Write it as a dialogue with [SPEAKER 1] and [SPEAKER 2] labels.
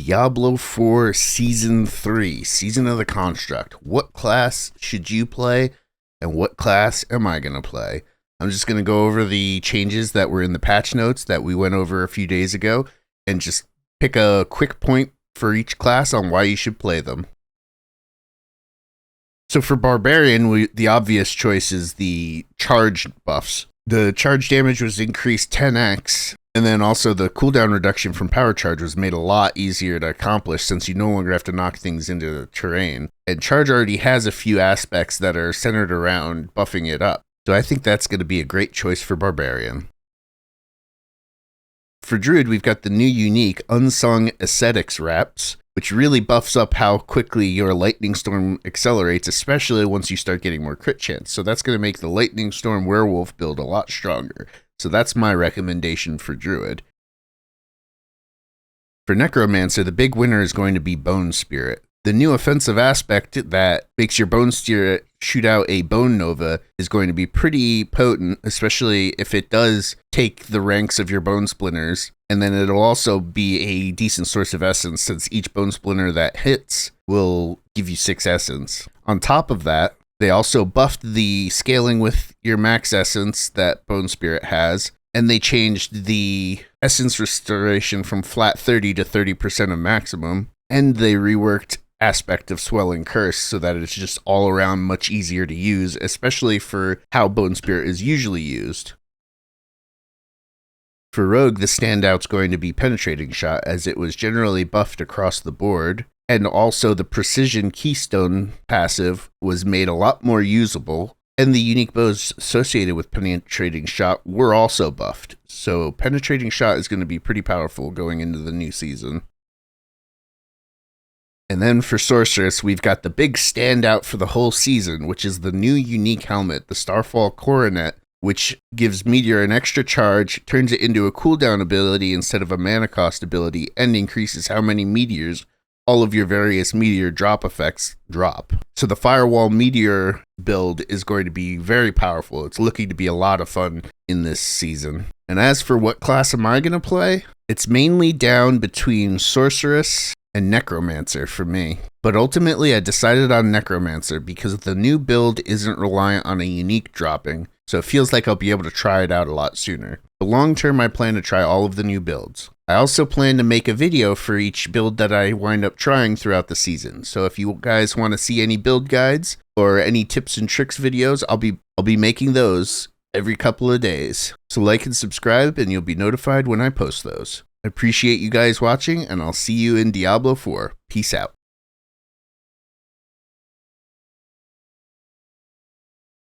[SPEAKER 1] Diablo 4 Season 3, Season of the Construct. What class should you play, and what class am I going to play? I'm just going to go over the changes that were in the patch notes that we went over a few days ago, and just pick a quick point for each class on why you should play them. So for Barbarian, the obvious choice is the charge buffs. The charge damage was increased 10x, and then also the cooldown reduction from power charge was made a lot easier to accomplish since you no longer have to knock things into the terrain. And charge already has a few aspects that are centered around buffing it up. So I think that's going to be a great choice for Barbarian. For Druid, we've got the new unique Unsung Ascetics Wraps, which really buffs up how quickly your Lightning Storm accelerates, especially once you start getting more crit chance. So that's going to make the Lightning Storm Werewolf build a lot stronger. So that's my recommendation for Druid. For Necromancer, the big winner is going to be Bone Spirit. The new offensive aspect that makes your Bone Spirit shoot out a Bone Nova is going to be pretty potent, especially if it does take the ranks of your Bone Splinters, and then it'll also be a decent source of essence since each Bone Splinter that hits will give you 6 essence. On top of that, they also buffed the scaling with your max essence that Bone Spirit has, and they changed the essence restoration from flat 30 to 30% of maximum, and they reworked aspect of Swelling Curse so that it's just all around much easier to use, especially for how Bone Spirit is usually used. For Rogue, the standout's going to be Penetrating Shot, as it was generally buffed across the board, and also the Precision Keystone passive was made a lot more usable, and the unique bows associated with Penetrating Shot were also buffed, so Penetrating Shot is going to be pretty powerful going into the new season. And then for Sorceress, we've got the big standout for the whole season, which is the new unique helmet, the Starfall Coronet, which gives Meteor an extra charge, turns it into a cooldown ability instead of a mana cost ability, and increases how many meteors all of your various meteor drop effects drop. So the Firewall Meteor build is going to be very powerful. It's looking to be a lot of fun in this season. And as for what class am I going to play, it's mainly down between Sorceress and Necromancer for me. But ultimately I decided on Necromancer because the new build isn't reliant on a unique dropping, so it feels like I'll be able to try it out a lot sooner. But long term I plan to try all of the new builds. I also plan to make a video for each build that I wind up trying throughout the season, so if you guys want to see any build guides or any tips and tricks videos, I'll be making those every couple of days. So like and subscribe and you'll be notified when I post those. I appreciate you guys watching, and I'll see you in Diablo 4. Peace out.